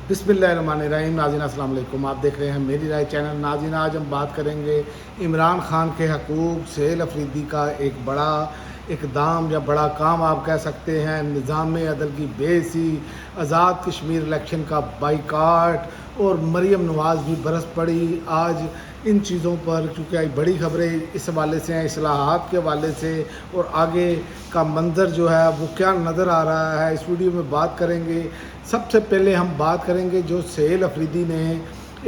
बिस्मिल्लाहिर्रहमानिर्रहीम। नाज़रीन अस्सलाम वालेकुम। आप देख रहे हैं मेरी राय चैनल। नाज़रीन आज हम बात करेंगे इमरान खान के हकूक़ सेहल अफरीदी का एक बड़ा इक़दाम या बड़ा काम आप कह सकते हैं, निज़ाम अदल की बेइज्जती, आज़ाद कश्मीर इलेक्शन का बाइकाट और मरीम नवाज़ भी बरस पड़ी। आज इन चीज़ों पर चूँकि आज बड़ी खबरें इस हवाले से हैं, इस्लाहात के हवाले से, और आगे का मंज़र जो है वो क्या नज़र आ रहा है, इस वीडियो में बात करेंगे। सबसे पहले हम बात करेंगे जो सेहल अफरीदी ने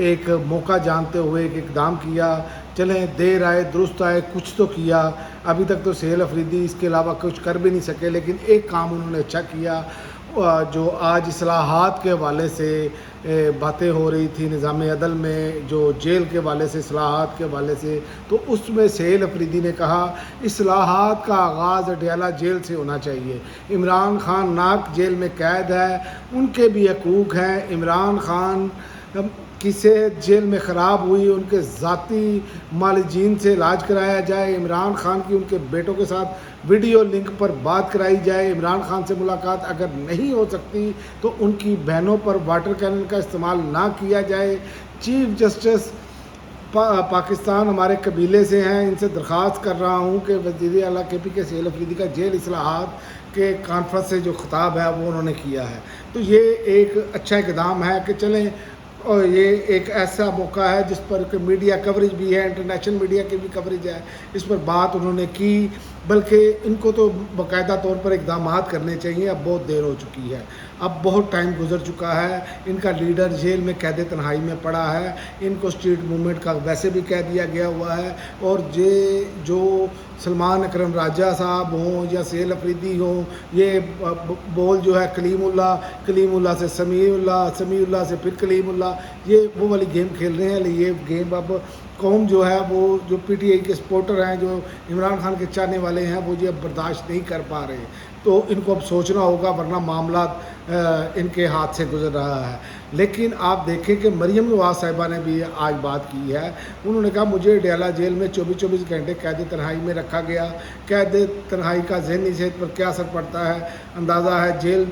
एक मौका जानते हुए एक इक़दाम किया। चलें देर आए दुरुस्त आए, कुछ तो किया। अभी तक तो सेहल अफरीदी इसके अलावा कुछ कर भी नहीं सके, लेकिन एक काम उन्होंने अच्छा किया। जो आज इस्लाहात के हवाले से बातें हो रही थी निज़ाम अदल में, जो जेल के हवाले से, इस्लाहात के हवाले से, तो उसमें सेहल अफरीदी ने कहा इस्लाहात का आगाज़ अडयाला जेल से होना चाहिए। इमरान खान नाक जेल में कैद है, उनके भी हकूक़ हैं। इमरान खान की सेहत जेल में ख़राब हुई, उनके ज़ाती मालिजीन से इलाज कराया जाए। इमरान खान की उनके बेटों के साथ वीडियो लिंक पर बात कराई जाए। इमरान खान से मुलाकात अगर नहीं हो सकती तो उनकी बहनों पर वाटर कैनन का इस्तेमाल ना किया जाए। चीफ जस्टिस पाकिस्तान हमारे कबीले से हैं, इनसे दरख्वास्त कर रहा हूँ कि वज़ीर आला KP के सेहल अफरीदी का जेल इस्लाहात के कॉन्फ्रेंस से जो खिताब है वो उन्होंने किया है। तो ये एक अच्छा इक़दाम है कि चलें, और ये एक ऐसा मौका है जिस पर कि मीडिया कवरेज भी है, इंटरनेशनल मीडिया की भी कवरेज है, इस पर बात उन्होंने की। बल्कि इनको तो बाकायदा तौर पर इक़दामात करने चाहिए। अब बहुत देर हो चुकी है, अब बहुत टाइम गुजर चुका है। इनका लीडर जेल में कैद तन्हाई में पड़ा है, इनको स्ट्रीट मूवमेंट का वैसे भी कह दिया गया हुआ है। और जो सलमान अकरम राजा साहब हों या सेहल अफरीदी हों, ये बोल जो है कलीमुल्लाह से समीउल्लाह से फिर कलीमुल्लाह, ये वो वाली गेम खेल रहे हैं। ये गेम अब कौम जो है वो जो PTI के सपोर्टर हैं, जो इमरान खान के चाहने वाले हैं, वो ये बर्दाश्त नहीं कर पा रहे। तो इनको अब सोचना होगा, वरना मामला इनके हाथ से गुजर रहा है। लेकिन आप देखें कि मरीम नवाज़ साहिबा ने भी आज बात की है। उन्होंने कहा मुझे अडयाला जेल में 24-24 घंटे कैद तन्हाई में रखा गया। कैद तन्हाई का ज़हनी सेहत पर क्या असर पड़ता है अंदाज़ा है जेल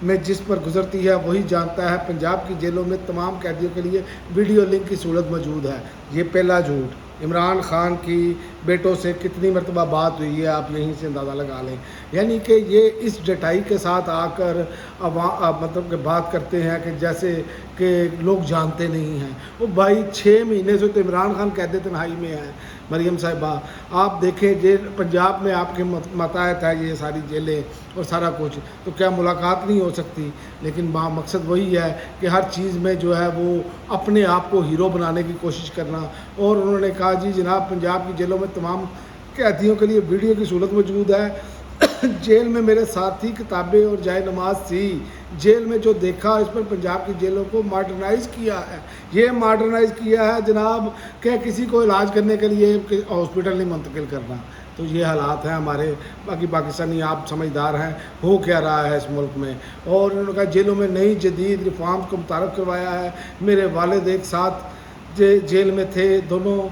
में जिस पर गुजरती है वही जानता है। पंजाब की जेलों में तमाम कैदियों के लिए वीडियो लिंक की सहूलत मौजूद है। ये पहला झूठ। इमरान खान की बेटों से कितनी मरतबा बात हुई है, आप यहीं से अंदाज़ा लगा लें। यानी कि ये इस डटाई के साथ आकर मतलब कि बात करते हैं कि जैसे कि लोग जानते नहीं हैं। वो भाई 6 महीने से तो इमरान खान कैद तन्हाई में है। मरीम साहिबा आप देखें, जेल पंजाब में आपके मताहत है ये सारी जेलें और सारा कुछ, तो क्या मुलाकात नहीं हो सकती? लेकिन मकसद वही है कि हर चीज़ में जो है वो अपने आप को हीरो बनाने की कोशिश करना। और उन्होंने कहा जी जनाब पंजाब की जेलों में तमाम कैदियों के लिए वीडियो की सहूलत मौजूद है। जेल में मेरे साथ ही किताबें और जाए नमाज थी। जेल में जो देखा इस पर पंजाब की जेलों को मॉडर्नाइज़ किया है। ये मॉडर्नाइज़ किया है जनाब क्या किसी को इलाज करने के लिए हॉस्पिटल नहीं मुंतकिल करना। तो ये हालात हैं हमारे। बाकी पाकिस्तानी आप समझदार हैं, हो क्या रहा है इस मुल्क में। और उन्होंने कहा जेलों में नई जदीद रिफॉर्म्स को मुतारफ़ करवाया है। मेरे वालिद एक साथ जेल में थे, दोनों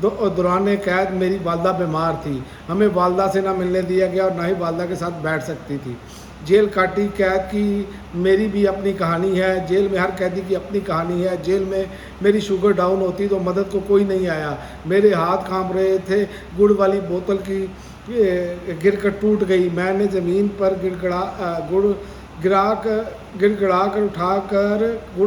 दौरान कैद मेरी वालदा बीमार थी, हमें वालदा से ना मिलने दिया गया और ना ही वालदा के साथ बैठ सकती थी। जेल काटी कैद की मेरी भी अपनी कहानी है। जेल में हर कैदी की अपनी कहानी है। जेल में मेरी शुगर डाउन होती तो मदद को कोई नहीं आया। मेरे हाथ कांप रहे थे, गुड़ वाली बोतल की गिरकर टूट गई। मैंने ज़मीन पर गुड़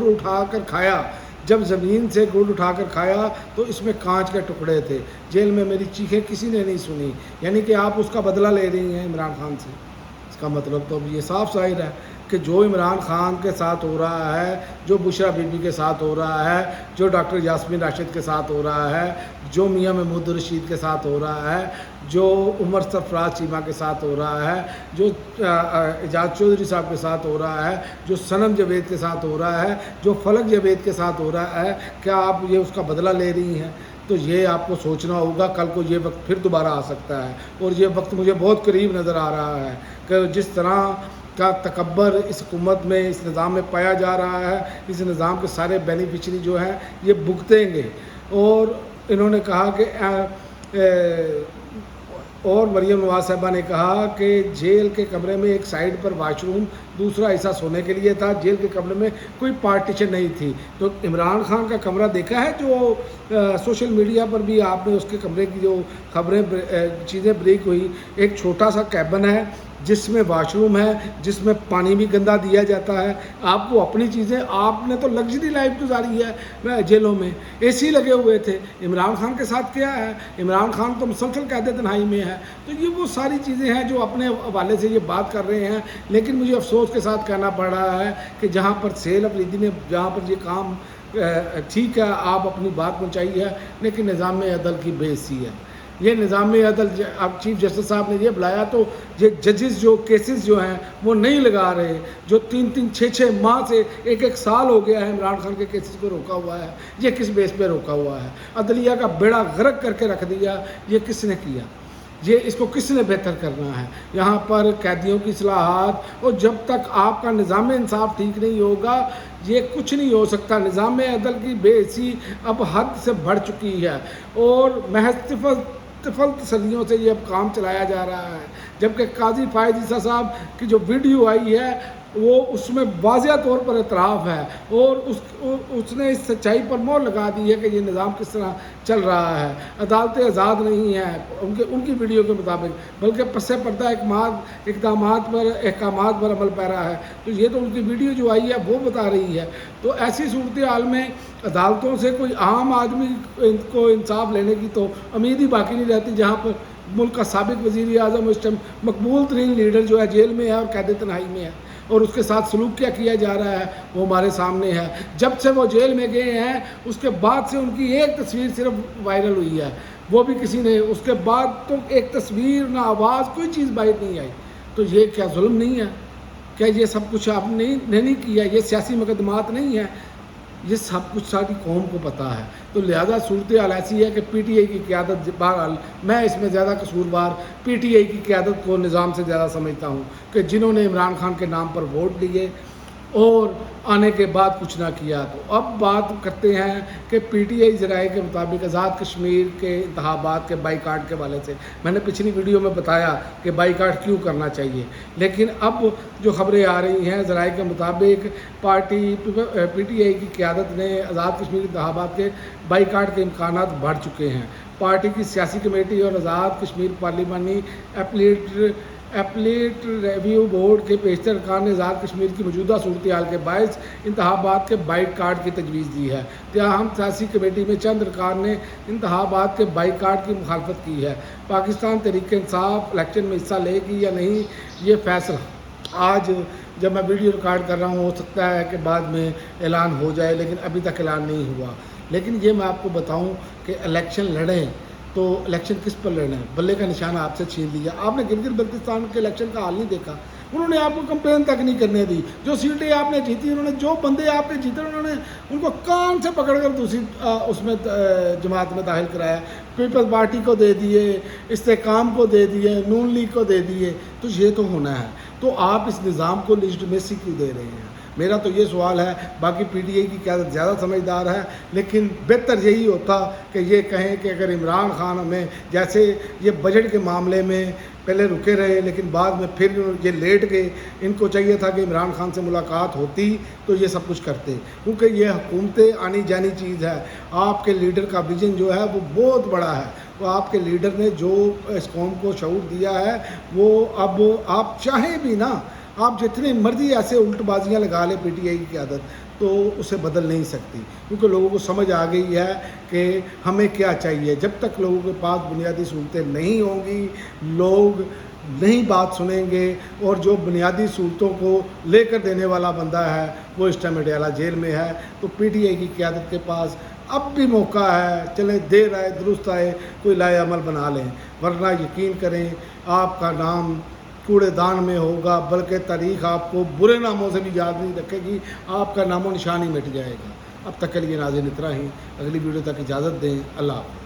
उठाकर खाया। जब ज़मीन से गुड़ उठाकर खाया तो इसमें कांच के टुकड़े थे। जेल में मेरी चीखें किसी ने नहीं सुनी। यानी कि आप उसका बदला ले रही हैं इमरान खान से। इसका मतलब तो अब ये साफ ज़ाहिर है कि जो इमरान खान के साथ हो रहा है, जो बुशरा बीबी के साथ हो रहा है, जो डॉक्टर यास्मीन राशिद के साथ हो रहा है, जो मियां महमूद रशीद के साथ हो रहा है, जो उमर सरफराज चीमा के साथ हो रहा है, जो एजाज चौधरी साहब के साथ हो रहा है, जो सनम जावेद के साथ हो रहा है, जो फलक जावेद के साथ हो रहा है, क्या आप ये उसका बदला ले रही हैं? तो ये आपको सोचना होगा। कल को ये वक्त फिर दोबारा आ सकता है। और ये वक्त मुझे बहुत करीब नज़र आ रहा है कि जिस तरह का तकब्बर इस हुकूमत में, इस निज़ाम में पाया जा रहा है, इस निज़ाम के सारे बेनिफिशरी जो हैं ये भुगतेंगे। और इन्होंने कहा कि اور مریم نواز صاحبہ نے کہا کہ جیل کے کمرے میں ایک سائڈ پر واش روم، دوسرا حصہ سونے کے لیے تھا، جیل کے کمرے میں کوئی پارٹیشن نہیں تھی۔ تو عمران خان کا کمرہ دیکھا ہے جو سوشل میڈیا پر بھی آپ نے اس کے کمرے کی جو خبریں چیزیں بریک ہوئی، ایک چھوٹا سا کیبن ہے جس میں واش روم ہے، جس میں پانی بھی گندا دیا جاتا ہے۔ آپ کو اپنی چیزیں، آپ نے تو لگژری لائف گزاری ہے جیلوں میں، اے سی لگے ہوئے تھے۔ عمران خان کے ساتھ کیا ہے؟ عمران خان تو مسلسل قید تنہائی میں ہے۔ تو یہ وہ ساری چیزیں ہیں جو اپنے حوالے سے یہ بات کر رہے ہیں، لیکن مجھے افسوس کے ساتھ کہنا پڑ رہا ہے کہ جہاں پر سہیل افریدی نے جہاں پر یہ کام ٹھیک ہے آپ اپنی بات پہنچائی ہے، لیکن نظام عدل کی بے حسی ہے۔ یہ نظام عدل، اب چیف جسٹس صاحب نے یہ بلایا تو یہ ججز جو کیسز جو ہیں وہ نہیں لگا رہے، جو 3-6 ماہ سے 1 سال ہو گیا ہے عمران خان کے کیسز کو روکا ہوا ہے۔ یہ کس بیس پہ روکا ہوا ہے؟ عدلیہ کا بیڑا غرق کر کے رکھ دیا، یہ کس نے کیا؟ یہ اس کو کس نے بہتر کرنا ہے؟ یہاں پر قیدیوں کی اصلاحات، اور جب تک آپ کا نظام انصاف ٹھیک نہیں ہوگا یہ کچھ نہیں ہو سکتا۔ نظام عدل کی بے حسی اب حد سے بڑھ چکی ہے، اور محض طفل تسلیوں سے یہ اب کام چلایا جا رہا ہے۔ جبکہ قاضی فائز عیسیٰ صاحب کی جو ویڈیو آئی ہے وہ اس میں واضح طور پر اعتراف ہے، اور اس نے اس سچائی پر مہر لگا دی ہے کہ یہ نظام کس طرح چل رہا ہے۔ عدالتیں آزاد نہیں ہیں ان کی ویڈیو کے مطابق، بلکہ پس پردہ اقدامات پر عمل پیرا ہے۔ تو یہ تو ان کی ویڈیو جو آئی ہے وہ بتا رہی ہے۔ تو ایسی صورتحال میں عدالتوں سے کوئی عام آدمی کو انصاف لینے کی تو امید ہی باقی نہیں رہتی، جہاں پر ملک کا سابق وزیر اعظم اس ٹائم مقبول ترین لیڈر جو ہے جیل میں ہے اور قید تنہائی میں ہے، اور اس کے ساتھ سلوک کیا جا رہا ہے وہ ہمارے سامنے ہے۔ جب سے وہ جیل میں گئے ہیں اس کے بعد سے ان کی ایک تصویر صرف وائرل ہوئی ہے، وہ بھی کسی نے، اس کے بعد تو ایک تصویر نہ آواز کوئی چیز باہر نہیں آئی۔ تو یہ کیا ظلم نہیں ہے؟ کیا یہ سب کچھ آپ نے نہیں کیا؟ یہ سیاسی مقدمات نہیں ہیں؟ یہ سب کچھ ساری قوم کو پتہ ہے۔ تو لہذا صورتحال ایسی ہے کہ پی ٹی آئی کی قیادت، بہرحال میں اس میں زیادہ قصوروار پی ٹی آئی کی قیادت کو نظام سے زیادہ سمجھتا ہوں، کہ جنہوں نے عمران خان کے نام پر ووٹ دیے اور آنے کے بعد کچھ نہ کیا۔ تو اب بات کرتے ہیں کہ پی ٹی آئی ذرائع کے مطابق آزاد کشمیر کے انتخابات کے بائیکاٹ کے حوالے سے میں نے پچھلی ویڈیو میں بتایا کہ بائیکاٹ کیوں کرنا چاہیے، لیکن اب جو خبریں آ رہی ہیں ذرائع کے مطابق پی ٹی آئی کی قیادت نے آزاد کشمیر کے انتخابات کے بائیکاٹ کے امکانات بڑھ چکے ہیں۔ پارٹی کی سیاسی کمیٹی اور آزاد کشمیر پارلیمانی اپلیٹ ریویو بورڈ کے بیشتر ارکان نے آزاد کشمیر کی موجودہ صورتحال کے باعث انتخابات کے بائیکاٹ کی تجویز دی ہے۔ تاہم سیاسی کمیٹی میں چند ارکان نے انتخابات کے بائیکاٹ کی مخالفت کی ہے۔ پاکستان تحریک انصاف الیکشن میں حصہ لے گی یا نہیں، یہ فیصلہ آج جب میں ویڈیو ریکارڈ کر رہا ہوں ہو سکتا ہے کہ بعد میں اعلان ہو جائے، لیکن ابھی تک اعلان نہیں ہوا۔ لیکن یہ میں آپ کو بتاؤں کہ الیکشن لڑیں تو الیکشن کس پر لڑنا ہے؟ بلے کا نشانہ آپ سے چھین لیا۔ آپ نے گلگت بلتستان کے الیکشن کا حال نہیں دیکھا، انہوں نے آپ کو کمپین تک نہیں کرنے دی۔ جو سیٹیں آپ نے جیتی، انہوں نے جو بندے آپ نے جیتے انہوں نے ان کو کان سے پکڑ کر دوسری اس میں جماعت میں داخل کرایا۔ پیپلز پارٹی کو دے دیے، استحکام کو دے دیے، نون لیگ کو دے دیے۔ تو یہ تو ہونا ہے، تو آپ اس نظام کو لیجٹمیسی کیوں دے رہے ہیں؟ میرا تو یہ سوال ہے۔ باقی پی ٹی آئی کی قیادت زیادہ سمجھدار ہے، لیکن بہتر یہی ہوتا کہ یہ کہیں کہ اگر عمران خان ہمیں، جیسے یہ بجٹ کے معاملے میں پہلے رکے رہے لیکن بعد میں پھر یہ لیٹ گئے، ان کو چاہیے تھا کہ عمران خان سے ملاقات ہوتی تو یہ سب کچھ کرتے، کیونکہ یہ حکومتیں آنی جانی چیز ہے۔ آپ کے لیڈر کا ویژن جو ہے وہ بہت بڑا ہے، وہ آپ کے لیڈر نے جو اس قوم کو شعور دیا ہے وہ اب آپ چاہیں بھی نا، آپ جتنی مرضی ایسے الٹ بازیاں لگا لیں پی ٹی آئی کی قیادت تو اسے بدل نہیں سکتی، کیونکہ لوگوں کو سمجھ آ گئی ہے کہ ہمیں کیا چاہیے۔ جب تک لوگوں کے پاس بنیادی سہولتیں نہیں ہوں گی، لوگ نہیں بات سنیں گے، اور جو بنیادی سہولتوں کو لے کر دینے والا بندہ ہے وہ اس ٹائم اڈیالہ جیل میں ہے۔ تو پی ٹی آئی کی قیادت کے پاس اب بھی موقع ہے، چلیں دیر آئے درست آئے، کوئی لائے عمل بنا لیں، ورنہ یقین کریں آپ کا نام کوڑے دان میں ہوگا، بلکہ تاریخ آپ کو برے ناموں سے بھی یاد نہیں رکھے گی، آپ کا نام و نشان ہی مٹ جائے گا۔ اب تک کے لیے ناظرین اتنا ہی، اگلی ویڈیو تک اجازت دیں، اللہ حافظ۔